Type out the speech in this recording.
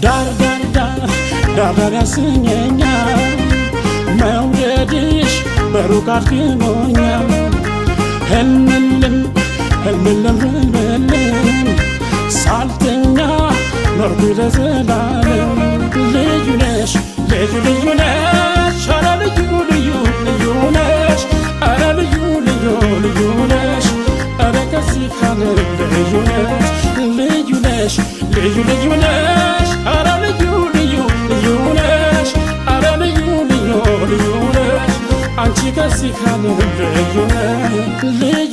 ዳር ዳር ዳር ዳር ዳር ያሰኘኛል መውደድሽ በሩቅ አድክሞኛል ህልምልም ህልምልም ህልምልም ሳልተኛ ኖርኩ ለዘላለም ልዩ ነሽ ልዩ ልዩ ነሽ ኧረ ልዩ ልዩ ልዩ ነሽ ኧረ ልዩ ልዩ ልዩ ነሽ ኧረ ከዚህ ዓለም ልዩ ነሽ ልዩ ነሽ ልዩ ልዩ ነሽ ኧረ ልዩ ልዩ ልዩ ነሽ ኧረ ልዩ ልዩ ልዩ ነሽ አንቺ ከዚህ ዓለም ልዩ ነሽ